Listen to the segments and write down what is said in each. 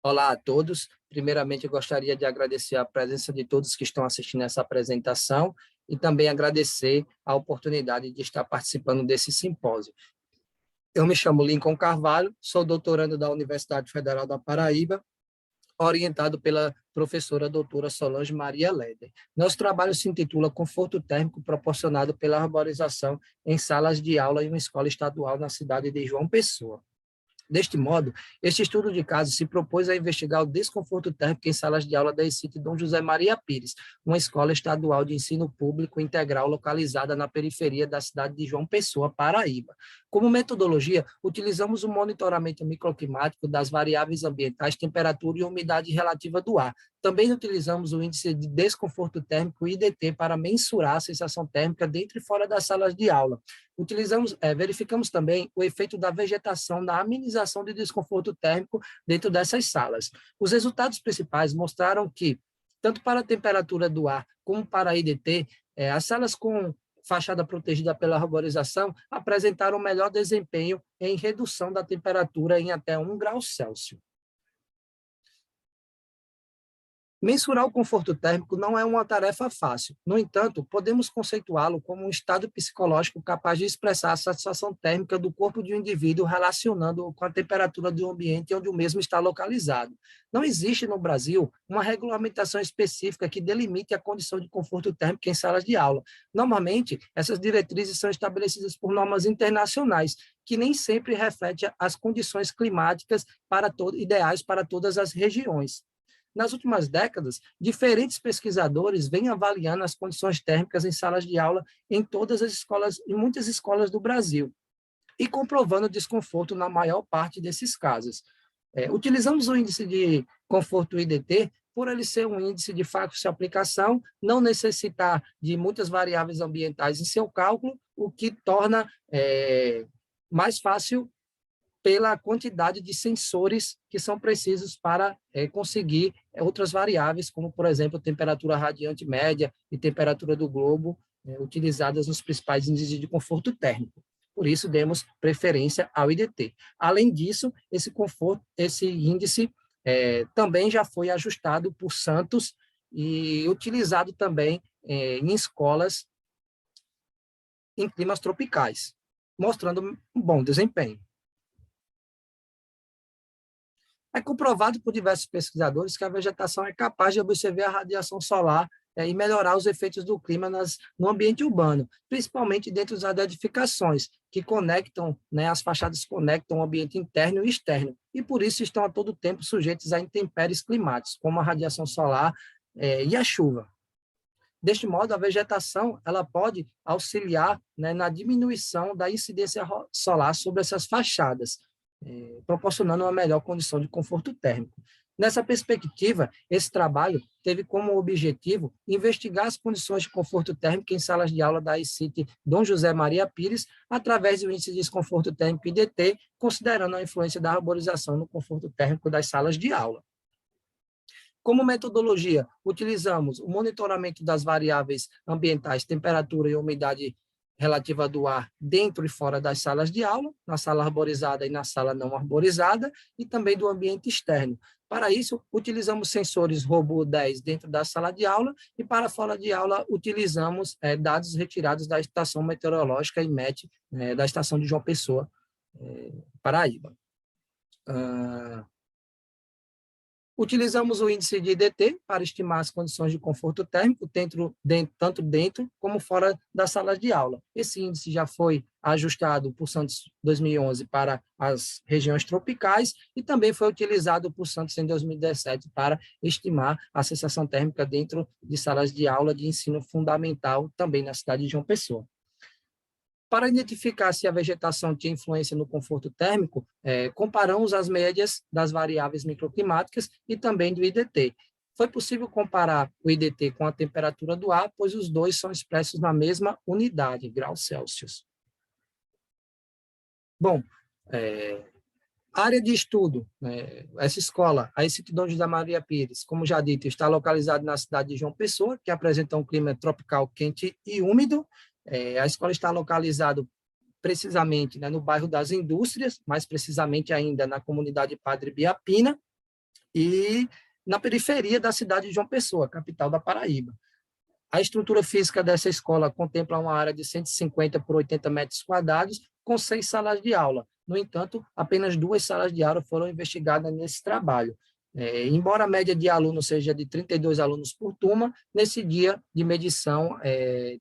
Olá a todos. Primeiramente, eu gostaria de agradecer a presença de todos que estão assistindo essa apresentação e também agradecer a oportunidade de estar participando desse simpósio. Eu me chamo Lincoln Carvalho, sou doutorando da Universidade Federal da Paraíba, orientado pela professora doutora Solange Maria Leder. Nosso trabalho se intitula Conforto Térmico proporcionado pela arborização em salas de aula em uma escola estadual na cidade de João Pessoa. Deste modo, este estudo de caso se propôs a investigar o desconforto térmico em salas de aula da ECIT Dom José Maria Pires, uma escola estadual de ensino público integral localizada na periferia da cidade de João Pessoa, Paraíba. Como metodologia, utilizamos o monitoramento microclimático das variáveis ambientais, temperatura e umidade relativa do ar. Também utilizamos o índice de desconforto térmico, IDT, para mensurar a sensação térmica dentro e fora das salas de aula. Verificamos também o efeito da vegetação na amenização de desconforto térmico dentro dessas salas. Os resultados principais mostraram que, tanto para a temperatura do ar como para a IDT, as salas com fachada protegida pela arborização apresentaram melhor desempenho em redução da temperatura em até 1 grau Celsius. Mensurar o conforto térmico não é uma tarefa fácil. No entanto, podemos conceituá-lo como um estado psicológico capaz de expressar a satisfação térmica do corpo de um indivíduo relacionando-o com a temperatura do ambiente onde o mesmo está localizado. Não existe no Brasil uma regulamentação específica que delimite a condição de conforto térmico em salas de aula. Normalmente, essas diretrizes são estabelecidas por normas internacionais, que nem sempre refletem as condições climáticas ideais para todas as regiões. Nas últimas décadas, diferentes pesquisadores vêm avaliando as condições térmicas em salas de aula em muitas escolas do Brasil, e comprovando desconforto na maior parte desses casos. Utilizamos o índice de conforto IDT por ele ser um índice de fácil aplicação, não necessitar de muitas variáveis ambientais em seu cálculo, o que torna mais fácil pela quantidade de sensores que são precisos para conseguir outras variáveis, como, por exemplo, temperatura radiante média e temperatura do globo, utilizadas nos principais índices de conforto térmico. Por isso, demos preferência ao IDT. Além disso, esse índice também já foi ajustado por Santos e utilizado também em escolas em climas tropicais, mostrando um bom desempenho. É comprovado por diversos pesquisadores que a vegetação é capaz de absorver a radiação solar e melhorar os efeitos do clima no ambiente urbano, principalmente dentro das edificações, que conectam, as fachadas conectam o ambiente interno e externo, e por isso estão a todo tempo sujeitos a intempéries climáticas, como a radiação solar e a chuva. Deste modo, a vegetação ela pode auxiliar na diminuição da incidência solar sobre essas fachadas, proporcionando uma melhor condição de conforto térmico. Nessa perspectiva, esse trabalho teve como objetivo investigar as condições de conforto térmico em salas de aula da ECIT Dom José Maria Pires, através do índice de desconforto térmico IDT, considerando a influência da arborização no conforto térmico das salas de aula. Como metodologia, utilizamos o monitoramento das variáveis ambientais, temperatura e umidade relativa do ar dentro e fora das salas de aula, na sala arborizada e na sala não arborizada, e também do ambiente externo. Para isso, utilizamos sensores robô 10 dentro da sala de aula, e para fora de aula, utilizamos dados retirados da estação meteorológica IMET, da estação de João Pessoa, Paraíba. Utilizamos o índice de IDT para estimar as condições de conforto térmico, tanto dentro como fora das salas de aula. Esse índice já foi ajustado por Santos 2011 para as regiões tropicais e também foi utilizado por Santos em 2017 para estimar a sensação térmica dentro de salas de aula de ensino fundamental, também na cidade de João Pessoa. Para identificar se a vegetação tinha influência no conforto térmico, comparamos as médias das variáveis microclimáticas e também do IDT. Foi possível comparar o IDT com a temperatura do ar, pois os dois são expressos na mesma unidade, graus Celsius. Bom, área de estudo, essa escola, a ECIT Dom José Maria Pires, como já dito, está localizada na cidade de João Pessoa, que apresenta um clima tropical quente e úmido. A escola está localizada precisamente no bairro das Indústrias, mais precisamente ainda na comunidade Padre Biapina, e na periferia da cidade de João Pessoa, capital da Paraíba. A estrutura física dessa escola contempla uma área de 150 por 80 metros quadrados, com 6 salas de aula. No entanto, apenas 2 salas de aula foram investigadas nesse trabalho. Embora a média de alunos seja de 32 alunos por turma, nesse dia de medição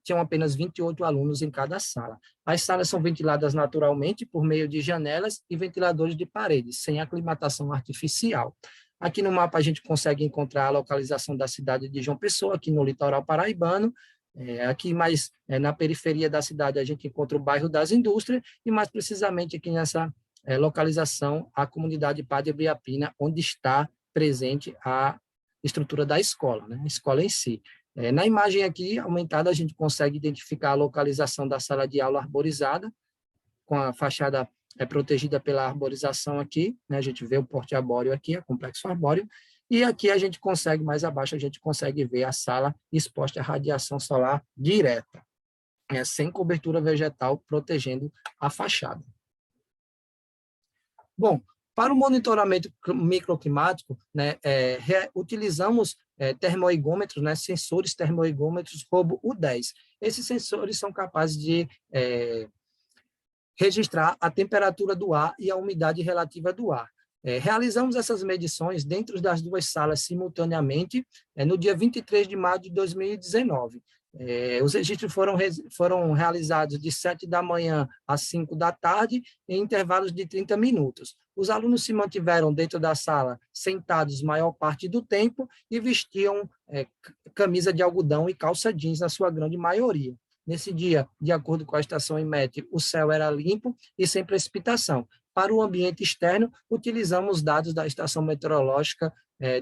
tinham apenas 28 alunos em cada sala. As salas são ventiladas naturalmente por meio de janelas e ventiladores de paredes, sem aclimatação artificial. Aqui no mapa a gente consegue encontrar a localização da cidade de João Pessoa, aqui no litoral paraibano. Aqui mais na periferia da cidade a gente encontra o bairro das Indústrias e mais precisamente aqui nessa localização a comunidade Padre Biapina, onde está presente a estrutura da escola, né? A escola em si. Na imagem aqui aumentada a gente consegue identificar a localização da sala de aula arborizada, com a fachada protegida pela arborização aqui, né? A gente vê o porte arbóreo aqui, o complexo arbóreo, e aqui a gente consegue, mais abaixo, a gente consegue ver a sala exposta à radiação solar direta, sem cobertura vegetal protegendo a fachada. Bom, para o monitoramento microclimático, né, utilizamos termoigômetros, né, sensores termoigômetros Robo U10. Esses sensores são capazes de registrar a temperatura do ar e a umidade relativa do ar. Realizamos essas medições dentro das 2 salas simultaneamente no dia 23 de maio de 2019. Os registros foram realizados de 7 da manhã às 5 da tarde, em intervalos de 30 minutos. Os alunos se mantiveram dentro da sala, sentados maior parte do tempo, e vestiam camisa de algodão e calça jeans, na sua grande maioria. Nesse dia, de acordo com a estação IMET, o céu era limpo e sem precipitação. Para o ambiente externo, utilizamos dados da estação meteorológica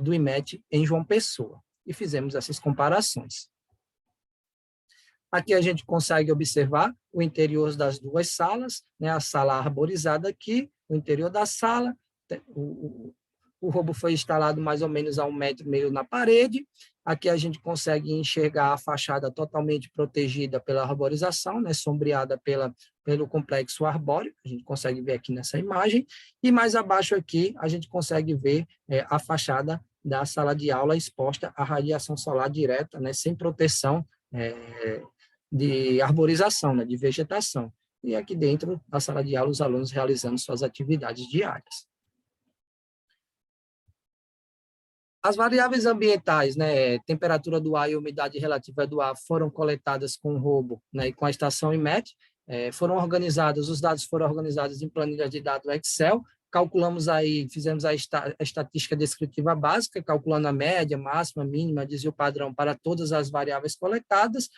do IMET em João Pessoa e fizemos essas comparações. Aqui a gente consegue observar o interior das 2 salas, né? A sala arborizada aqui, o interior da sala, o robo foi instalado mais ou menos a 1,5 metro na parede. Aqui a gente consegue enxergar a fachada totalmente protegida pela arborização, né, sombreada pelo complexo arbóreo, a gente consegue ver aqui nessa imagem, e mais abaixo aqui a gente consegue ver a fachada da sala de aula exposta à radiação solar direta, né, sem proteção de arborização, né, de vegetação. E aqui dentro da sala de aula os alunos realizando suas atividades diárias. As variáveis ambientais, né, temperatura do ar e umidade relativa do ar, foram coletadas com o robo, né, e com a estação IMET, os dados foram organizados em planilhas de dados Excel, calculamos aí, fizemos a estatística descritiva básica, calculando a média, máxima, mínima, desvio padrão para todas as variáveis coletadas.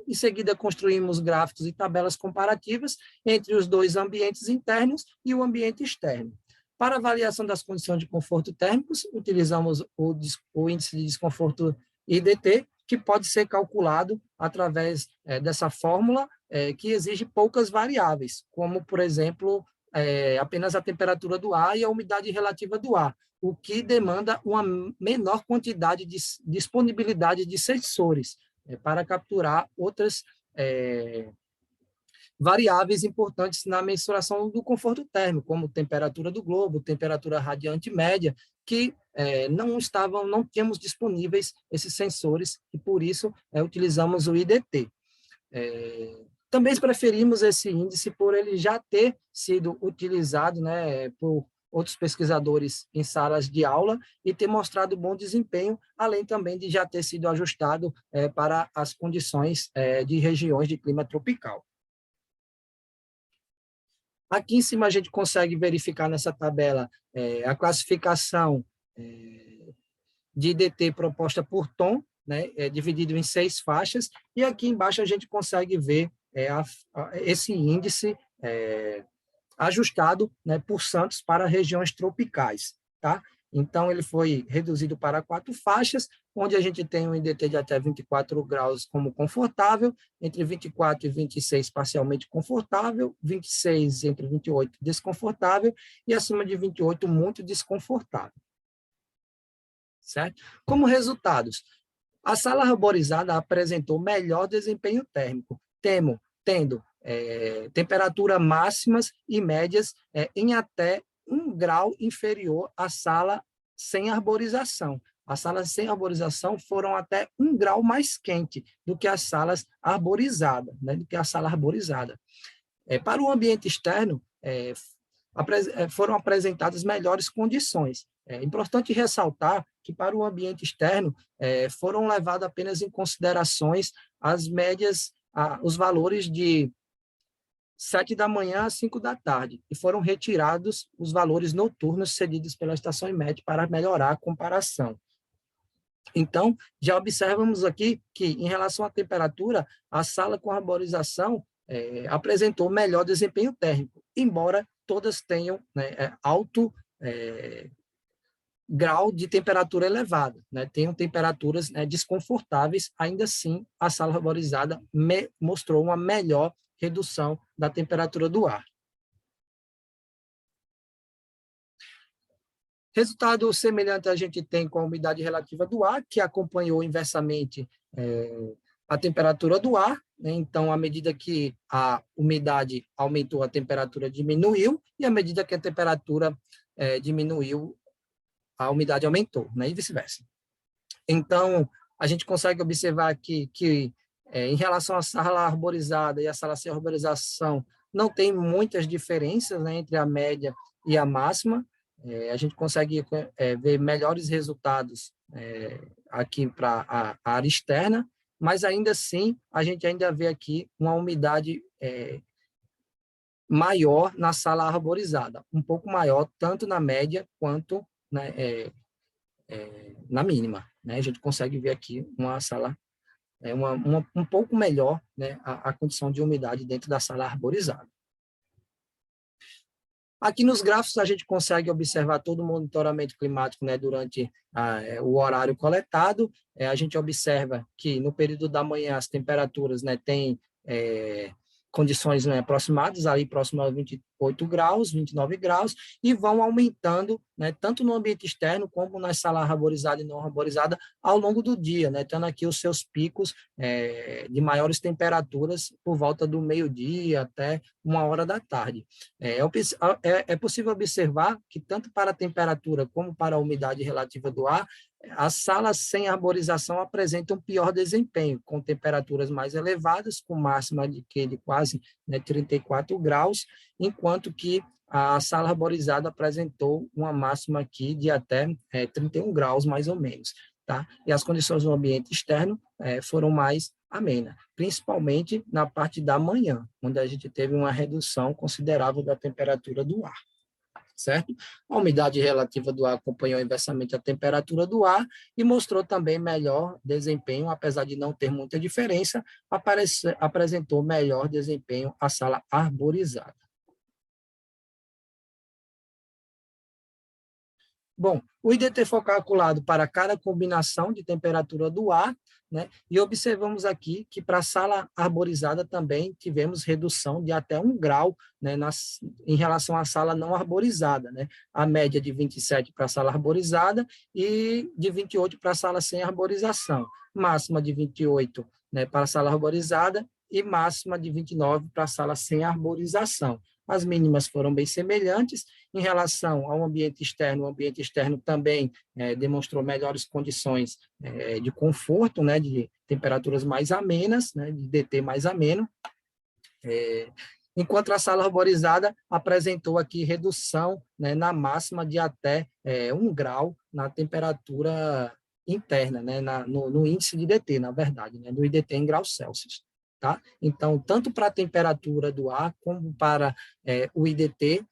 Em seguida, construímos gráficos e tabelas comparativas entre os 2 ambientes internos e o ambiente externo. Para avaliação das condições de conforto térmicos, utilizamos o índice de desconforto IDT, que pode ser calculado através dessa fórmula, que exige poucas variáveis, como, por exemplo, apenas a temperatura do ar e a umidade relativa do ar, o que demanda uma menor quantidade de disponibilidade de sensores para capturar outras variáveis importantes na mensuração do conforto térmico, como temperatura do globo, temperatura radiante média, que não tínhamos disponíveis esses sensores e, por isso, utilizamos o IDT. Também preferimos esse índice por ele já ter sido utilizado, né, por outros pesquisadores em salas de aula e ter mostrado bom desempenho, além também de já ter sido ajustado para as condições de regiões de clima tropical. Aqui em cima a gente consegue verificar nessa tabela a classificação de IDT proposta por tom, né, dividido em 6 faixas, e aqui embaixo a gente consegue ver esse índice ajustado, né, por Santos para regiões tropicais, tá? Então, ele foi reduzido para 4 faixas, onde a gente tem um IDT de até 24 graus como confortável, entre 24 e 26 parcialmente confortável, 26 entre 28 desconfortável, e acima de 28 muito desconfortável. Certo? Como resultados, a sala arborizada apresentou melhor desempenho térmico, tendo temperatura máximas e médias em até 1 grau inferior à sala sem arborização. As salas sem arborização foram até 1 grau mais quente do que as salas arborizadas, né, do que a sala arborizada. Para o ambiente externo, foram apresentadas melhores condições. É importante ressaltar que, para o ambiente externo, foram levados apenas em considerações as médias, os valores de 7 da manhã às 5 da tarde, e foram retirados os valores noturnos cedidos pela estação IMET para melhorar a comparação. Então, já observamos aqui que, em relação à temperatura, a sala com arborização apresentou melhor desempenho térmico, embora todas tenham, né, alto grau de temperatura elevada, né, tenham temperaturas, né, desconfortáveis. Ainda assim, a sala arborizada mostrou uma melhor redução da temperatura do ar. Resultado semelhante a gente tem com a umidade relativa do ar, que acompanhou inversamente a temperatura do ar, né? Então, à medida que a umidade aumentou, a temperatura diminuiu, e à medida que a temperatura diminuiu, a umidade aumentou, né? E vice-versa. Então, a gente consegue observar aqui que, em relação à sala arborizada e a sala sem arborização, não tem muitas diferenças, né, entre a média e a máxima. A gente consegue ver melhores resultados aqui para a área externa, mas ainda assim, a gente ainda vê aqui uma umidade maior na sala arborizada, um pouco maior, tanto na média quanto, né, na mínima, né? A gente consegue ver aqui uma sala um pouco melhor, né, a condição de umidade dentro da sala arborizada. Aqui nos gráficos a gente consegue observar todo o monitoramento climático, né, durante o horário coletado. A gente observa que no período da manhã as temperaturas, né, têm condições, né, aproximadas, ali próximo a 28 graus, 29 graus, e vão aumentando, né, tanto no ambiente externo como na sala arborizada e não arborizada, ao longo do dia, né, tendo aqui os seus picos de maiores temperaturas por volta do meio-dia até 1 hora da tarde. É possível observar que, tanto para a temperatura como para a umidade relativa do ar, as salas sem arborização apresentam pior desempenho, com temperaturas mais elevadas, com máxima de quase, né, 34 graus, enquanto que a sala arborizada apresentou uma máxima aqui de até 31 graus, mais ou menos. Tá? E as condições no ambiente externo foram mais amenas, principalmente na parte da manhã, onde a gente teve uma redução considerável da temperatura do ar. Certo? A umidade relativa do ar acompanhou inversamente a temperatura do ar e mostrou também melhor desempenho, apesar de não ter muita diferença, apresentou melhor desempenho a sala arborizada. Bom, o IDT foi calculado para cada combinação de temperatura do ar, né? E observamos aqui que, para a sala arborizada, também tivemos redução de até 1 grau, né, em relação à sala não arborizada, né? A média de 27 para a sala arborizada e de 28 para a sala sem arborização. Máxima de 28, né, para a sala arborizada e máxima de 29 para a sala sem arborização. As mínimas foram bem semelhantes. Em relação ao ambiente externo, o ambiente externo também demonstrou melhores condições de conforto, né, de temperaturas mais amenas, né, de DT mais ameno, enquanto a sala arborizada apresentou aqui redução, né, na máxima de até 1 grau na temperatura interna, né, no índice de DT, na verdade, né, do IDT em graus Celsius. Tá? Então, tanto para a temperatura do ar como para o IDT,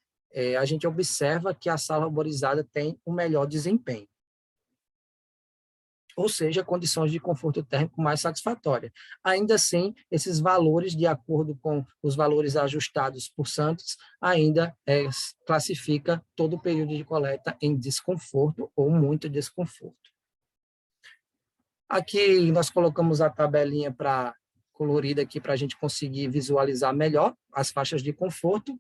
a gente observa que a sala arborizada tem um melhor desempenho. Ou seja, condições de conforto térmico mais satisfatórias. Ainda assim, esses valores, de acordo com os valores ajustados por Santos, ainda classifica todo o período de coleta em desconforto ou muito desconforto. Aqui nós colocamos a tabelinha colorida aqui para a gente conseguir visualizar melhor as faixas de conforto,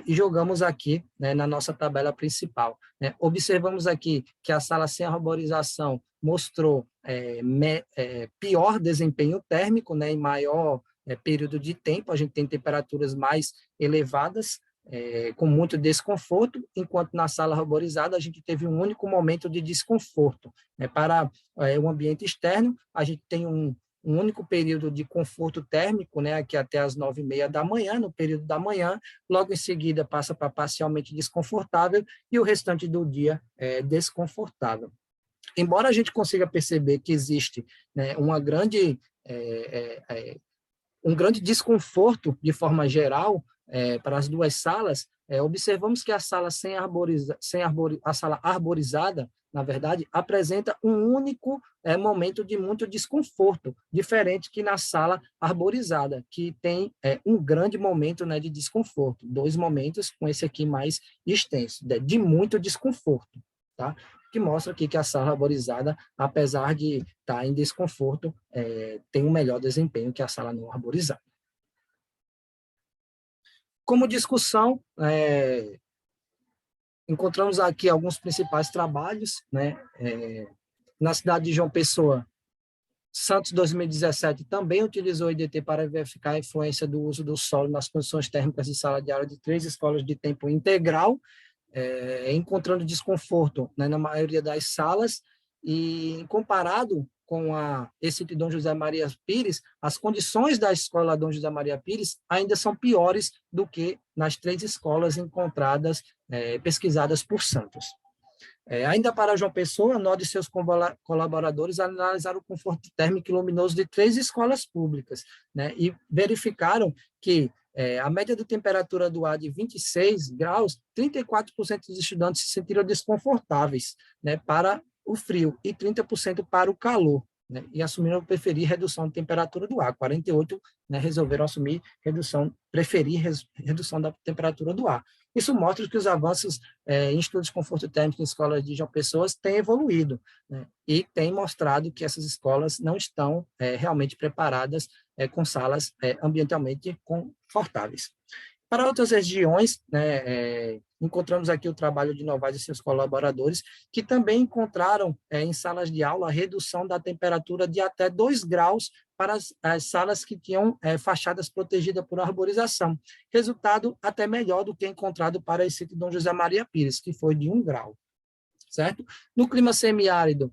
e jogamos aqui, né, na nossa tabela principal. Né? Observamos aqui que a sala sem arborização mostrou pior desempenho térmico, né, em maior período de tempo. A gente tem temperaturas mais elevadas, com muito desconforto, enquanto na sala arborizada a gente teve um único momento de desconforto. Para o ambiente externo, a gente tem um único período de conforto térmico, aqui até as 9h30 da manhã, no período da manhã, logo em seguida passa para parcialmente desconfortável e o restante do dia é desconfortável. Embora a gente consiga perceber que existe um grande desconforto, de forma geral, para as duas salas, observamos que a sala a sala arborizada, na verdade, apresenta um único momento de muito desconforto, diferente que na sala arborizada, que tem um grande momento de desconforto, 2 momentos com esse aqui mais extenso, de muito desconforto, tá? Que mostra aqui que a sala arborizada, apesar de estar em desconforto, tem um melhor desempenho que a sala não arborizada. Como discussão, encontramos aqui alguns principais trabalhos, na cidade de João Pessoa, Santos 2017 também utilizou o IDT para verificar a influência do uso do solo nas condições térmicas de sala de aula de 3 escolas de tempo integral, encontrando desconforto na maioria das salas, e comparado com esse de Dom José Maria Pires, as condições da escola Dom José Maria Pires ainda são piores do que nas 3 escolas encontradas, pesquisadas por Santos. Ainda para João Pessoa, Nod e seus colaboradores analisaram o conforto térmico e luminoso de 3 escolas públicas, e verificaram que a média de temperatura do ar de 26 graus, 34% dos estudantes se sentiram desconfortáveis para o frio e 30% para o calor, e assumiram preferir redução de temperatura do ar. 48% resolveram preferir redução da temperatura do ar. Isso mostra que os avanços em estudos de conforto térmico em escolas de João Pessoa têm evoluído, e tem mostrado que essas escolas não estão realmente preparadas com salas ambientalmente confortáveis. Para outras regiões, encontramos aqui o trabalho de Novaes e seus colaboradores, que também encontraram em salas de aula a redução da temperatura de até 2 graus para as salas que tinham fachadas protegidas por arborização. Resultado até melhor do que encontrado para esse de Dom José Maria Pires, que foi de 1 grau. Certo? No clima semiárido,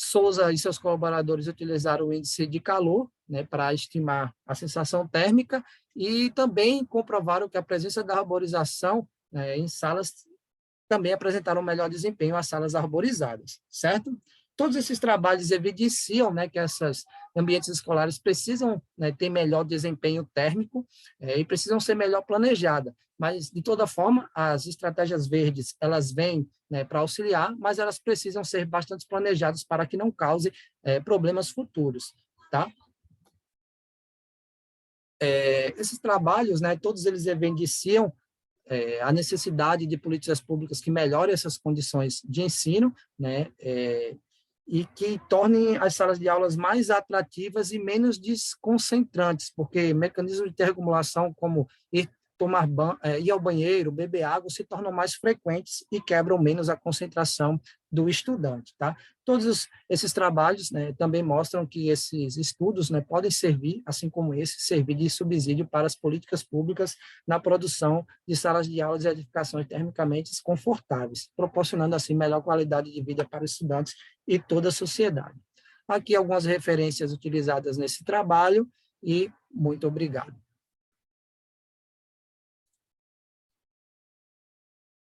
Souza e seus colaboradores utilizaram o índice de calor para estimar a sensação térmica e também comprovaram que a presença da arborização em salas também apresentaram melhor desempenho às salas arborizadas, certo? Todos esses trabalhos evidenciam que esses ambientes escolares precisam ter melhor desempenho térmico e precisam ser melhor planejadas, mas, de toda forma, as estratégias verdes, elas vêm para auxiliar, mas elas precisam ser bastante planejadas para que não cause problemas futuros, tá? Esses trabalhos, todos eles evidenciam a necessidade de políticas públicas que melhorem essas condições de ensino, e que tornem as salas de aulas mais atrativas e menos desconcentrantes, porque mecanismos de terregulação como ir ao banheiro, beber água, se tornam mais frequentes e quebram menos a concentração do estudante. Tá? Todos esses trabalhos também mostram que esses estudos podem servir, assim como esse, servir de subsídio para as políticas públicas na produção de salas de aulas e edificações termicamente confortáveis, proporcionando assim melhor qualidade de vida para os estudantes e toda a sociedade. Aqui algumas referências utilizadas nesse trabalho e muito obrigado.